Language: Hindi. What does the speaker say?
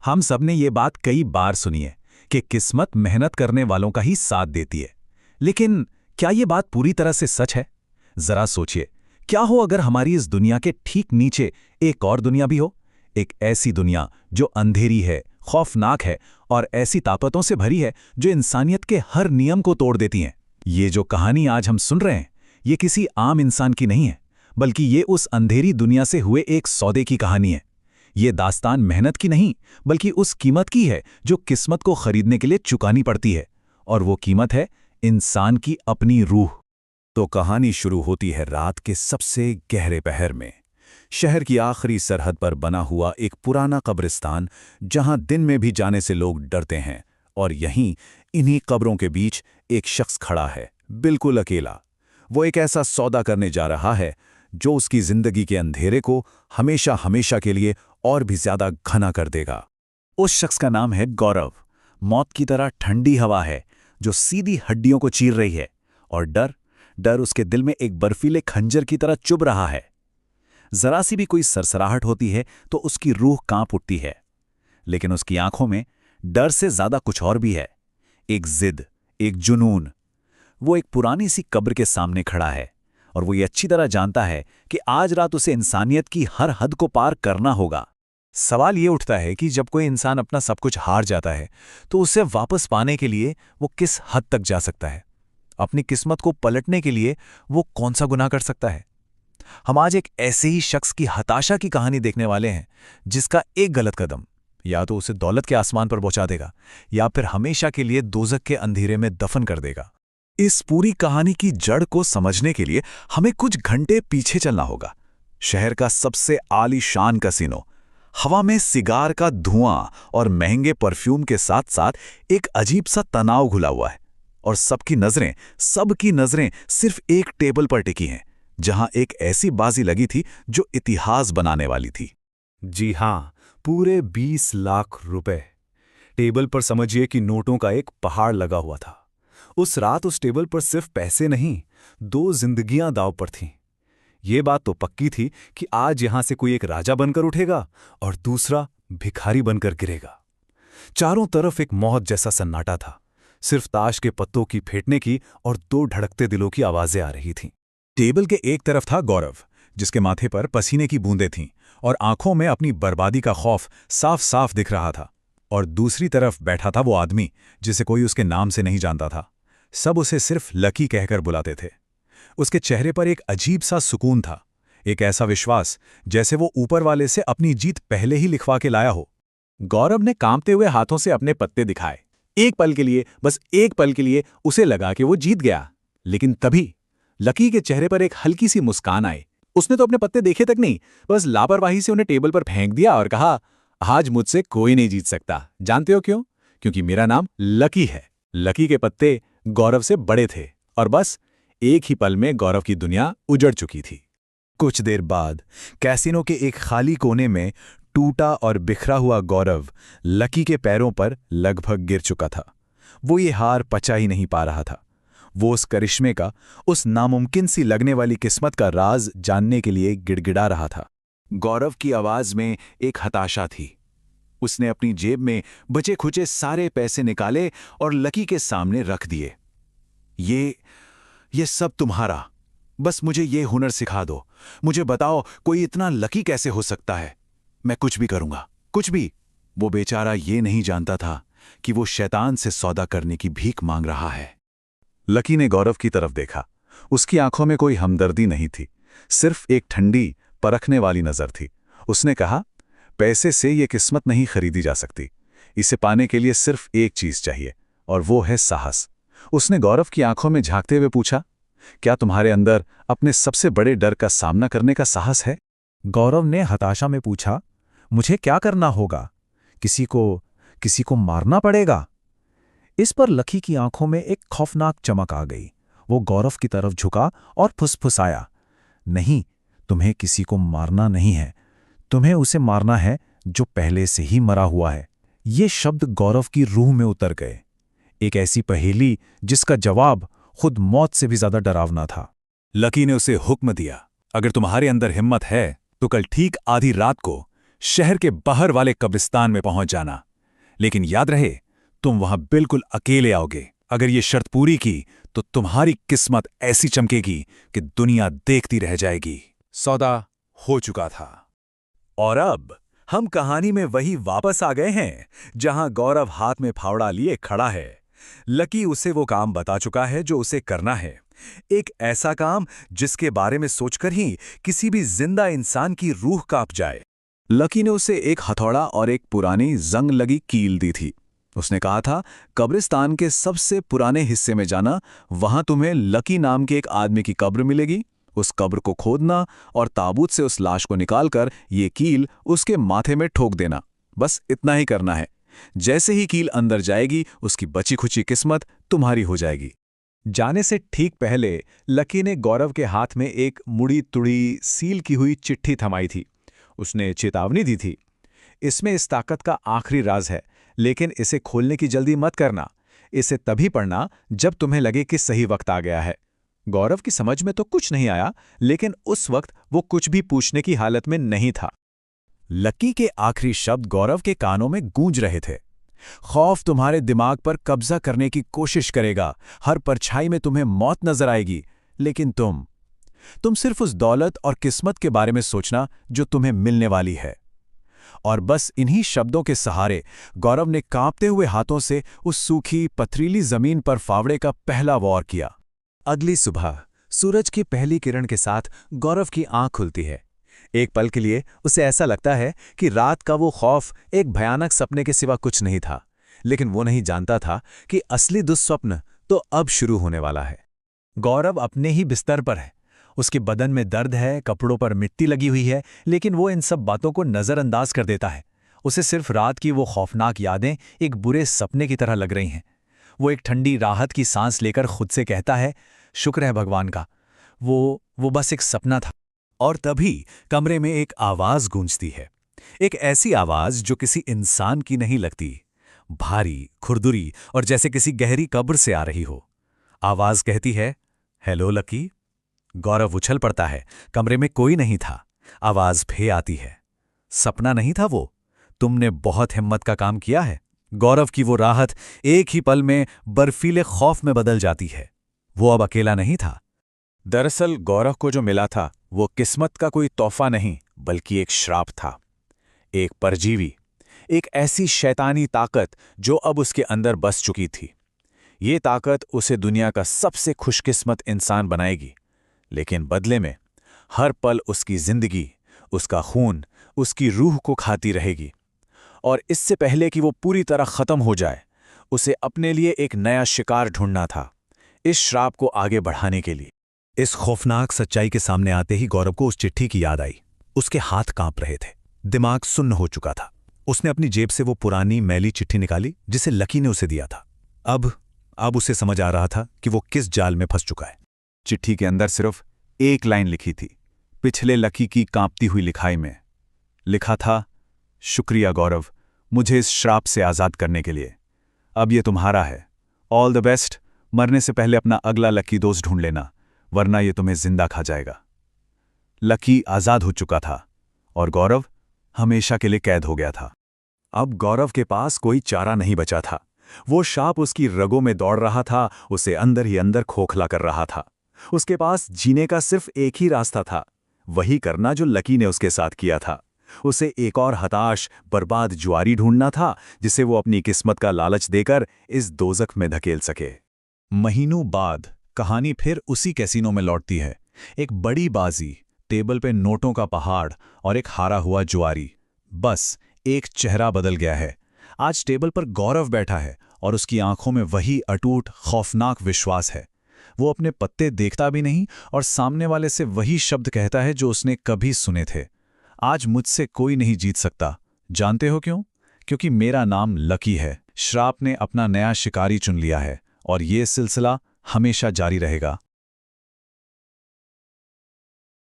हम सब ने ये बात कई बार सुनी है कि किस्मत मेहनत करने वालों का ही साथ देती है। लेकिन क्या ये बात पूरी तरह से सच है? जरा सोचिए, क्या हो अगर हमारी इस दुनिया के ठीक नीचे एक और दुनिया भी हो? एक ऐसी दुनिया जो अंधेरी है, खौफनाक है और ऐसी ताकतों से भरी है जो इंसानियत के हर नियम को तोड़ देती हैं। ये जो कहानी आज हम सुन रहे हैं, ये किसी आम इंसान की नहीं है, बल्कि ये उस अंधेरी दुनिया से हुए एक सौदे की कहानी है। ये दास्तान मेहनत की नहीं, बल्कि उस कीमत की है जो किस्मत को खरीदने के लिए चुकानी पड़ती है, और वो कीमत है इंसान की अपनी रूह। तो कहानी शुरू होती है रात के सबसे गहरे पहर में। शहर की आखिरी सरहद पर बना हुआ एक पुराना कब्रिस्तान, जहां दिन में भी जाने से लोग डरते हैं। और यहीं इन्हीं कब्रों के बीच एक शख्स खड़ा है, बिल्कुल अकेला। वो एक ऐसा सौदा करने जा रहा है जो उसकी जिंदगी के अंधेरे को हमेशा हमेशा के लिए और भी ज्यादा घना कर देगा। उस शख्स का नाम है गौरव। मौत की तरह ठंडी हवा है जो सीधी हड्डियों को चीर रही है, और डर उसके दिल में एक बर्फीले खंजर की तरह चुभ रहा है। जरा सी भी कोई सरसराहट होती है तो उसकी रूह कांप उठती है। लेकिन उसकी आंखों में डर से ज्यादा कुछ और भी है, एक जिद, एक जुनून। वो एक पुरानी सी कब्र के सामने खड़ा है, और वो ये अच्छी तरह जानता है कि आज रात उसे इंसानियत की हर हद को पार करना होगा। सवाल ये उठता है कि जब कोई इंसान अपना सब कुछ हार जाता है, तो उसे वापस पाने के लिए वो किस हद तक जा सकता है? अपनी किस्मत को पलटने के लिए वो कौन सा गुनाह कर सकता है? हम आज एक ऐसे ही शख्स की हताशा की कहानी देखने वाले हैं, जिसका एक गलत कदम या तो उसे दौलत के आसमान पर पहुंचा देगा, या फिर हमेशा के लिए दोज़ख के अंधेरे में दफन कर देगा। इस पूरी कहानी की जड़ को समझने के लिए हमें कुछ घंटे पीछे चलना होगा। शहर का सबसे आलीशान कसीनो, हवा में सिगार का धुआं और महंगे परफ्यूम के साथ साथ एक अजीब सा तनाव घुला हुआ है, और सबकी नजरें सिर्फ एक टेबल पर टिकी हैं, जहां एक ऐसी बाजी लगी थी जो इतिहास बनाने वाली थी। जी हां, पूरे 20 लाख रुपए। टेबल पर समझिए कि नोटों का एक पहाड़ लगा हुआ था। उस रात उस टेबल पर सिर्फ पैसे नहीं, 2 जिंदगियां दांव पर थीं। ये बात तो पक्की थी कि आज यहां से कोई एक राजा बनकर उठेगा और दूसरा भिखारी बनकर गिरेगा। चारों तरफ एक मौत जैसा सन्नाटा था, सिर्फ ताश के पत्तों की फेंटने की और 2 धड़कते दिलों की आवाजें आ रही थीं। टेबल के एक तरफ था गौरव, जिसके माथे पर पसीने की बूंदें थीं और आंखों में अपनी बर्बादी का खौफ साफ साफ दिख रहा था। और दूसरी तरफ बैठा था वो आदमी जिसे कोई उसके नाम से नहीं जानता था। सब उसे सिर्फ लकी कहकर बुलाते थे। उसके चेहरे पर एक अजीब सा सुकून था, एक ऐसा विश्वास जैसे वो ऊपर वाले से अपनी जीत पहले ही लिखवा के लाया हो। गौरव ने कांपते हुए हाथों से अपने पत्ते दिखाए। एक पल के लिए, बस एक पल के लिए उसे लगा कि वो जीत गया। लेकिन तभी लकी के चेहरे पर एक हल्की सी मुस्कान आई। उसने तो अपने पत्ते देखे तक नहीं, बस लापरवाही से उन्हें टेबल पर फेंक दिया और कहा, आज मुझसे कोई नहीं जीत सकता। जानते हो क्यों? क्योंकि मेरा नाम लकी है। लकी के पत्ते गौरव से बड़े थे, और बस एक ही पल में गौरव की दुनिया उजड़ चुकी थी। कुछ देर बाद कैसीनो के एक खाली कोने में टूटा और बिखरा हुआ गौरव लकी के पैरों पर लगभग गिर चुका था। वो ये हार पचा ही नहीं पा रहा था। वो उस करिश्मे का, उस नामुमकिन सी लगने वाली किस्मत का राज जानने के लिए गिड़गिड़ा रहा था। गौरव की आवाज में एक हताशा थी। उसने अपनी जेब में बचे खुचे सारे पैसे निकाले और लकी के सामने रख दिए। ये सब तुम्हारा, बस मुझे ये हुनर सिखा दो। मुझे बताओ, कोई इतना लकी कैसे हो सकता है? मैं कुछ भी करूंगा, कुछ भी। वो बेचारा ये नहीं जानता था कि वो शैतान से सौदा करने की भीख मांग रहा है। लकी ने गौरव की तरफ देखा। उसकी आंखों में कोई हमदर्दी नहीं थी, सिर्फ एक ठंडी, परखने वाली नजर थी। उसने कहा, पैसे से ये किस्मत नहीं खरीदी जा सकती। इसे पाने के लिए सिर्फ एक चीज चाहिए, और वो है साहस। उसने गौरव की आंखों में झांकते हुए पूछा, क्या तुम्हारे अंदर अपने सबसे बड़े डर का सामना करने का साहस है? गौरव ने हताशा में पूछा, मुझे क्या करना होगा? किसी को मारना पड़ेगा? इस पर लकी की आंखों में एक खौफनाक चमक आ गई। वो गौरव की तरफ झुका और फुसफुसाया, नहीं, तुम्हें किसी को मारना नहीं है, तुम्हें उसे मारना है जो पहले से ही मरा हुआ है। ये शब्द गौरव की रूह में उतर गए। एक ऐसी पहेली जिसका जवाब खुद मौत से भी ज्यादा डरावना था। लकी ने उसे हुक्म दिया, अगर तुम्हारे अंदर हिम्मत है तो कल ठीक आधी रात को शहर के बाहर वाले कब्रिस्तान में पहुंच जाना। लेकिन याद रहे, तुम वहां बिल्कुल अकेले आओगे। अगर ये शर्त पूरी की तो तुम्हारी किस्मत ऐसी चमकेगी कि दुनिया देखती रह जाएगी। सौदा हो चुका था। और अब हम कहानी में वही वापस आ गए हैं जहां गौरव हाथ में फावड़ा लिए खड़ा है। लकी उसे वो काम बता चुका है जो उसे करना है, एक ऐसा काम जिसके बारे में सोचकर ही किसी भी जिंदा इंसान की रूह कांप जाए। लकी ने उसे एक हथौड़ा और एक पुरानी जंग लगी कील दी थी। उसने कहा था, कब्रिस्तान के सबसे पुराने हिस्से में जाना, वहां तुम्हें लकी नाम के एक आदमी की कब्र मिलेगी। उस कब्र को खोदना और ताबूत से उस लाश को निकालकर ये कील उसके माथे में ठोक देना। बस इतना ही करना है। जैसे ही कील अंदर जाएगी, उसकी बची खुची किस्मत तुम्हारी हो जाएगी। जाने से ठीक पहले लकी ने गौरव के हाथ में एक मुड़ी तुड़ी सील की हुई चिट्ठी थमाई थी। उसने चेतावनी दी थी, इसमें इस ताकत का आखिरी राज है, लेकिन इसे खोलने की जल्दी मत करना। इसे तभी पढ़ना जब तुम्हें लगे कि सही वक्त आ गया है। गौरव की समझ में तो कुछ नहीं आया, लेकिन उस वक्त वो कुछ भी पूछने की हालत में नहीं था। लकी के आखिरी शब्द गौरव के कानों में गूंज रहे थे। खौफ तुम्हारे दिमाग पर कब्जा करने की कोशिश करेगा, हर परछाई में तुम्हें मौत नजर आएगी, लेकिन तुम सिर्फ उस दौलत और किस्मत के बारे में सोचना जो तुम्हें मिलने वाली है। और बस इन्हीं शब्दों के सहारे गौरव ने कांपते हुए हाथों से उस सूखी पथरीली जमीन पर फावड़े का पहला वार किया। अगली सुबह सूरज की पहली किरण के साथ गौरव की आंख खुलती है। एक पल के लिए उसे ऐसा लगता है कि रात का वो खौफ एक भयानक सपने के सिवा कुछ नहीं था, लेकिन वो नहीं जानता था कि असली दुस्वप्न तो अब शुरू होने वाला है। गौरव अपने ही बिस्तर पर है। उसके बदन में दर्द है, कपड़ों पर मिट्टी लगी हुई है, लेकिन वो इन सब बातों को नज़रअंदाज कर देता है। उसे सिर्फ रात की वो खौफनाक यादें एक बुरे सपने की तरह लग रही हैं। वो एक ठंडी राहत की सांस लेकर खुद से कहता है, शुक्र है भगवान का, वो बस एक सपना था। और तभी कमरे में एक आवाज गूंजती है, एक ऐसी आवाज जो किसी इंसान की नहीं लगती, भारी, खुरदुरी और जैसे किसी गहरी कब्र से आ रही हो। आवाज कहती है, हेलो लकी। गौरव उछल पड़ता है। कमरे में कोई नहीं था। आवाज फिर आती है, सपना नहीं था वो, तुमने बहुत हिम्मत का काम किया है। गौरव की वो राहत एक ही पल में बर्फीले खौफ में बदल जाती है। वो अब अकेला नहीं था। दरअसल गौरव को जो मिला था वो किस्मत का कोई तोहफा नहीं, बल्कि एक श्राप था। एक परजीवी, एक ऐसी शैतानी ताकत जो अब उसके अंदर बस चुकी थी। ये ताकत उसे दुनिया का सबसे खुशकिस्मत इंसान बनाएगी, लेकिन बदले में हर पल उसकी जिंदगी, उसका खून, उसकी रूह को खाती रहेगी। और इससे पहले कि वो पूरी तरह खत्म हो जाए, उसे अपने लिए एक नया शिकार ढूंढना था, इस श्राप को आगे बढ़ाने के लिए। इस खौफनाक सच्चाई के सामने आते ही गौरव को उस चिट्ठी की याद आई। उसके हाथ कांप रहे थे, दिमाग सुन्न हो चुका था। उसने अपनी जेब से वो पुरानी मैली चिट्ठी निकाली जिसे लकी ने उसे दिया था। अब उसे समझ आ रहा था कि वो किस जाल में फंस चुका है। चिट्ठी के अंदर सिर्फ एक लाइन लिखी थी, पिछले लकी की कांपती हुई लिखाई में लिखा था, शुक्रिया गौरव, मुझे इस श्राप से आज़ाद करने के लिए। अब ये तुम्हारा है। All the best. मरने से पहले अपना अगला लकी दोस्त ढूंढ लेना, वरना ये तुम्हें जिंदा खा जाएगा। लकी आज़ाद हो चुका था और गौरव हमेशा के लिए कैद हो गया था। अब गौरव के पास कोई चारा नहीं बचा था। वो सांप उसकी रगों में दौड़ रहा था, उसे अंदर ही अंदर खोखला कर रहा था। उसके पास जीने का सिर्फ एक ही रास्ता था, वही करना जो लकी ने उसके साथ किया था। उसे एक और हताश, बर्बाद जुआरी ढूंढना था जिसे वो अपनी किस्मत का लालच देकर इस दोजख में धकेल सके। महीनों बाद कहानी फिर उसी कैसीनो में लौटती है। एक बड़ी बाजी, टेबल पे नोटों का पहाड़ और एक हारा हुआ जुआरी। बस एक चेहरा बदल गया है। आज टेबल पर गौरव बैठा है और उसकी आंखों में वही अटूट, खौफनाक विश्वास है। वो अपने पत्ते देखता भी नहीं और सामने वाले से वही शब्द कहता है जो उसने कभी सुने थे, आज मुझसे कोई नहीं जीत सकता। जानते हो क्यों? क्योंकि मेरा नाम लकी है। श्राप ने अपना नया शिकारी चुन लिया है और ये सिलसिला हमेशा जारी रहेगा।